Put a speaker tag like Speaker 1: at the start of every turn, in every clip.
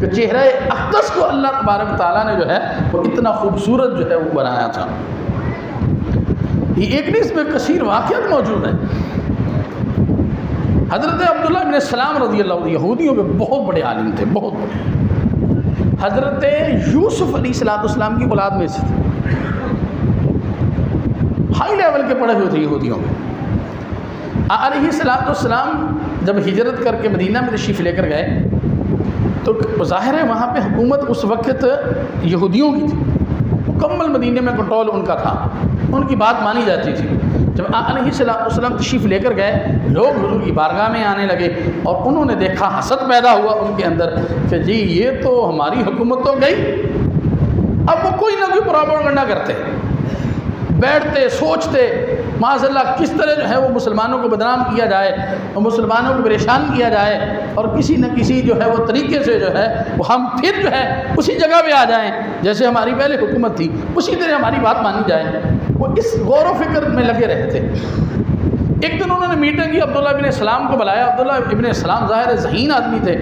Speaker 1: کہ چہرہ اقدس کو اللہ تبارک تعالیٰ نے جو ہے وہ اتنا خوبصورت جو ہے وہ بنایا تھا۔ یہ ایک نہیں، اس میں کثیر واقعات موجود ہیں۔ حضرت عبداللہ بن السلام رضی اللہ عنہ یہودیوں کے بہت بڑے عالم تھے، بہت بڑے۔ حضرت یوسف علیہ السلام کی اولاد میں سے تھے، ہائی لیول کے پڑھے ہوئے تھے یہودیوں میں۔ علیہ السلام جب ہجرت کر کے مدینہ میں تشریف لے کر گئے تو ظاہر ہے وہاں پہ حکومت اس وقت یہودیوں کی تھی، مکمل مدینہ میں کنٹرول ان کا تھا، ان کی بات مانی جاتی تھی۔ جب علیہ السلام تشریف لے کر گئے، لوگ حضور کی بارگاہ میں آنے لگے اور انہوں نے دیکھا، حسد پیدا ہوا ان کے اندر کہ جی یہ تو ہماری حکومت تو گئی۔ اب وہ کوئی نہ کوئی پروپیگنڈا کرتے، بیٹھتے سوچتے معاذ اللہ کس طرح جو ہے وہ مسلمانوں کو بدنام کیا جائے اور مسلمانوں کو پریشان کیا جائے، اور کسی نہ کسی جو ہے وہ طریقے سے جو ہے وہ ہم پھر جو ہے اسی جگہ پہ آ جائیں جیسے ہماری پہلے حکومت تھی، اسی طرح ہماری بات مانی جائے۔ وہ اس غور و فکر میں لگے رہے تھے۔ ایک دن انہوں نے میٹنگ کی، عبداللہ ابن السلام کو بلایا۔ عبداللہ ابن السلام ظاہر ذہین آدمی تھے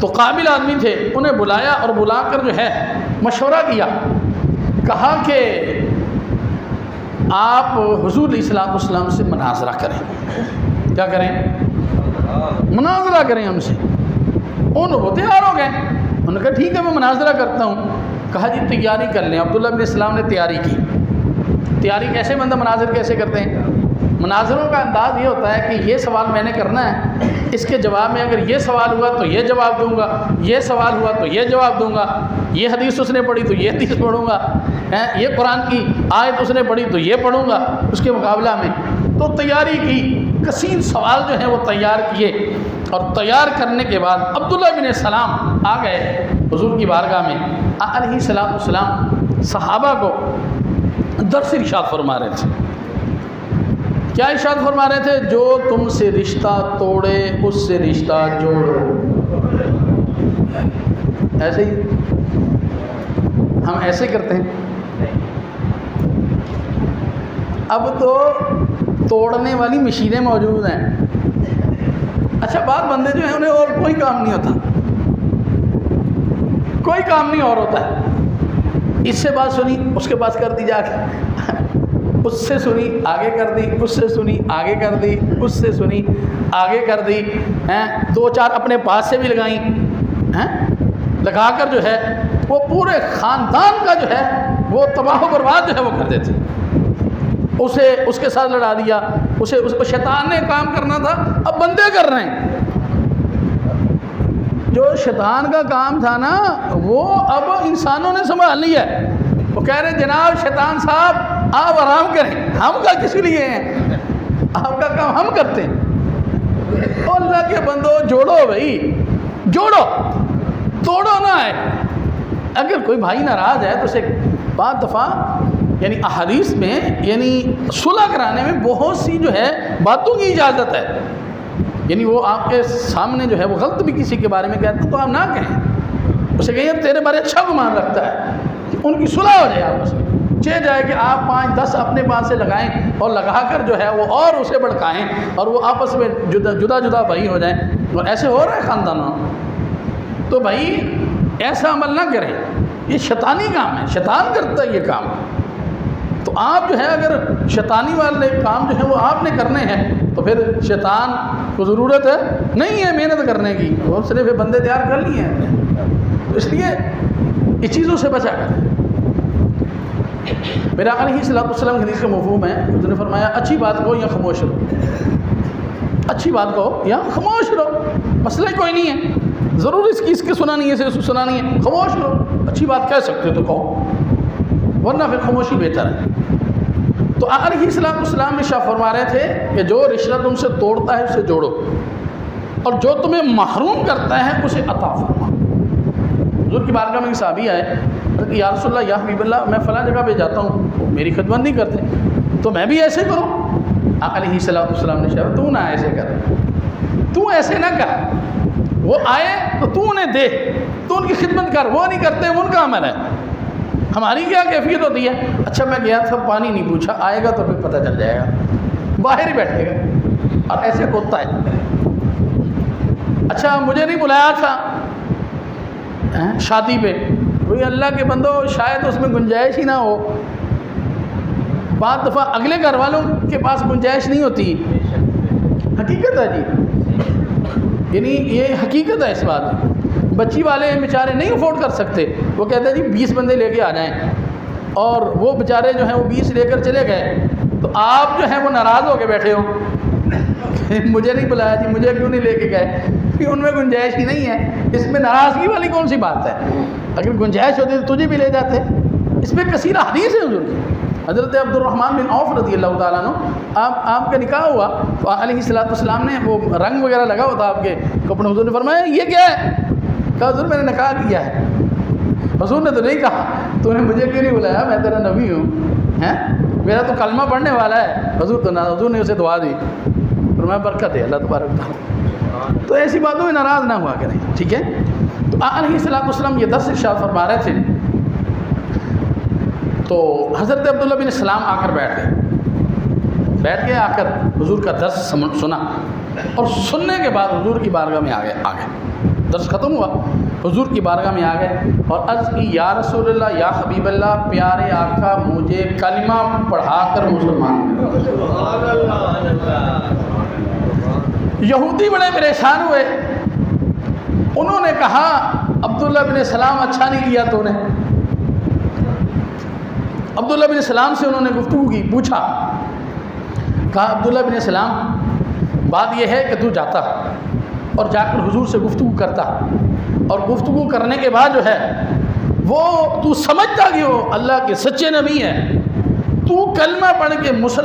Speaker 1: تو قابل آدمی تھے، انہیں بلایا اور بلا کر جو ہے مشورہ کیا، کہا کہ آپ حضور علیہ السلام سے مناظرہ کریں۔ کیا کریں؟ مناظرہ کریں ہم سے۔ وہ تیار ہو گئے، انہوں نے کہا ٹھیک ہے میں مناظرہ کرتا ہوں۔ کہا جی تیاری کر لیں۔ عبداللہ بن السلام نے تیاری کی۔ تیاری کیسے؟ بندہ مناظر کیسے کرتے ہیں؟ مناظروں کا انداز یہ ہوتا ہے کہ یہ سوال میں نے کرنا ہے، اس کے جواب میں اگر یہ سوال ہوا تو یہ جواب دوں گا، یہ سوال ہوا تو یہ جواب دوں گا، یہ حدیث اس نے پڑھی تو یہ حدیث پڑھوں گا، یہ قرآن کی آیت اس نے پڑھی تو یہ پڑھوں گا اس کے مقابلہ میں۔ تو تیاری کی، کثیر سوال جو ہیں وہ تیار کیے، اور تیار کرنے کے بعد عبداللہ بن السلام آ گئے حضور کی بارگاہ میں۔ علیہ السلام صحابہ کو درس ارشاد فرما رہے تھے۔ کیا ارشاد فرما رہے تھے؟ جو تم سے رشتہ توڑے اس سے رشتہ جوڑو۔ ایسے ہی ہم ایسے کرتے ہیں۔ اب تو توڑنے والی مشینیں موجود ہیں۔ اچھا بات بندے جو ہیں انہیں اور کوئی کام نہیں ہوتا، کوئی کام نہیں اور ہوتا ہے۔ اس سے بات سنی اس کے پاس کر دی جا کے، اس سے سنی آگے کر دی، اس سے سنی آگے کر دی، اس سے سنی آگے کر دی، دو چار اپنے پاس سے بھی لگائیں، لگا کر جو ہے وہ پورے خاندان کا جو ہے وہ تباہ و برباد جو ہے وہ کر دیتے۔ اسے اس کے ساتھ لڑا دیا، اسے اس کو شیطان نے کام کرنا تھا، اب بندے کر رہے ہیں۔ جو شیطان کا کام تھا نا وہ اب انسانوں نے سنبھال لیا ہے۔ وہ کہہ رہے جناب شیطان صاحب آپ آرام کریں، ہم کا کس لیے ہیں، آپ کا کام ہم کرتے ہیں۔ اللہ کے بندو جوڑو بھائی، جوڑو، توڑو نہ ہے۔ اگر کوئی بھائی ناراض ہے تو اسے بعض دفعہ یعنی احادیث میں یعنی صلح کرانے میں بہت سی جو ہے باتوں کی اجازت ہے، یعنی وہ آپ کے سامنے جو ہے وہ غلط بھی کسی کے بارے میں کہتا تو آپ نہ کہیں، اسے کہیں تیرے بارے اچھا گمان رکھتا ہے، ان کی صلح ہو جائے آپس میں، چہ جائے کہ آپ 5-10 اپنے پاس سے لگائیں اور لگا کر جو ہے وہ اور اسے بھڑکائیں اور وہ آپس میں جدا جدا بھائی ہو جائیں، اور ایسے ہو رہا ہے خاندانوں۔ تو بھائی ایسا عمل نہ کریں، یہ شیطانی کام ہے، شیطان کرتا ہے یہ کام۔ تو آپ جو ہے اگر شیطانی والے کام جو ہے وہ آپ نے کرنے ہیں تو پھر شیطان کو ضرورت ہے نہیں ہے محنت کرنے کی، وہ صرف بندے تیار کر لیے ہیں۔ اس لیے اس چیزوں سے بچا کر میرا علیہ السلام حدیث کا مفہوم ہے، انہوں نے فرمایا اچھی بات کہو یا خاموش رہو، اچھی بات کہو یا خاموش رہو، مسئلہ کوئی نہیں ہے، ضرور اس کی سنانی ہے، اس کو سنانی ہے، خاموش رہو، اچھی بات کہہ سکتے ہو تو کہو، ورنہ پھر خاموشی بہتر ہے۔ تو علیہ السلام شاہ فرما رہے تھے کہ جو رشتہ تم سے توڑتا ہے اسے جوڑو، اور جو تمہیں محروم کرتا ہے اسے عطا فرما۔ حضور کی بارگاہ میں ایک صحابی آئے کہ یا رسول اللہ یا حبیب اللہ میں فلاں جگہ پہ جاتا ہوں، وہ میری خدمت نہیں کرتے تو میں بھی ایسے کروں؟ علیہ السلام نے شاہ تو نہ ایسے کر، تو ایسے نہ کر، وہ آئے تو تو انہیں دے، تو ان کی خدمت کر، وہ نہیں کرتے ان کا عمل ہے، ہماری کیا کیفیت ہوتی ہے؟ اچھا میں گیا تھا پانی نہیں پوچھا، آئے گا تو پھر پتہ چل جائے گا، باہر ہی بیٹھے گا، اور ایسے ہوتا ہے۔ اچھا مجھے نہیں بلایا تھا، شادی پہ، وہی اللہ کے بندو شاید اس میں گنجائش ہی نہ ہو، بعض دفعہ اگلے گھر والوں کے پاس گنجائش نہیں ہوتی، حقیقت ہے جی، یعنی یہ حقیقت ہے اس بات میں۔ بچی والے بیچارے نہیں افورڈ کر سکتے، وہ کہتے ہیں جی 20 بندے لے کے آ جائیں، اور وہ بیچارے جو ہیں وہ 20 لے کر چلے گئے، تو آپ جو ہیں وہ ناراض ہو کے بیٹھے ہو، مجھے نہیں بلایا جی، مجھے کیوں نہیں لے کے گئے، کہ ان میں گنجائش ہی نہیں ہے۔ اس میں ناراضگی والی کون سی بات ہے؟ اگر گنجائش ہوتی تو تجھے بھی لے جاتے۔ اس میں کثیر حدیث ہے حضور کی۔ حضرت عبد الرحمن بن عوف رضی اللہ تعالیٰ عنہ، آپ کا نکاح ہوا تو علیہ الصلوۃ والسلام نے وہ رنگ وغیرہ لگا ہوا تھا آپ کے کپڑے، حضور نے فرمایا یہ کیا ہے؟ کہا حضور میں نے نکاح کیا ہے۔ حضور نے تو نہیں کہا تو نے مجھے کیوں نہیں بلایا، میں تیرا نبی ہوں، میرا تو کلمہ پڑھنے والا ہے۔ حضور نے اسے دعا دی، فرمایا برکت ہے اللہ تبارک و تعالیٰ۔ تو ایسی باتوں میں ناراض نہ ہوا کریں، ٹھیک ہے۔ تو علیہ الصلوۃ والسلام یہ درس ارشاد فرما رہے تھے، تو حضرت عبداللہ بن سلام آ کر بیٹھ گئے، آ کر حضور کا درس سنا، اور سننے کے بعد حضور کی بارگاہ میں آ گئے، درس ختم ہوا، حضور کی بارگاہ میں آ گئے اور عرض کی یا رسول اللہ، یا حبیب اللہ، پیارے آقا مجھے کلمہ پڑھا کر مسلمان کر۔ یہودی بڑے پریشان ہوئے، انہوں نے کہا عبداللہ بن سلام اچھا نہیں کیا تو نے۔ عبداللہ بن سلام سے انہوں نے گفتگو کی، پوچھا، کہا عبداللہ بن سلام بات یہ ہے کہ تو جاتا اور جا کر حضور سے گفتگو کرتا، اور گفتگو کرنے کے بعد جو ہے وہ تو سمجھتا کہ وہ اللہ کے سچے نبی ہیں، تو کلمہ پڑھ کے مسلمان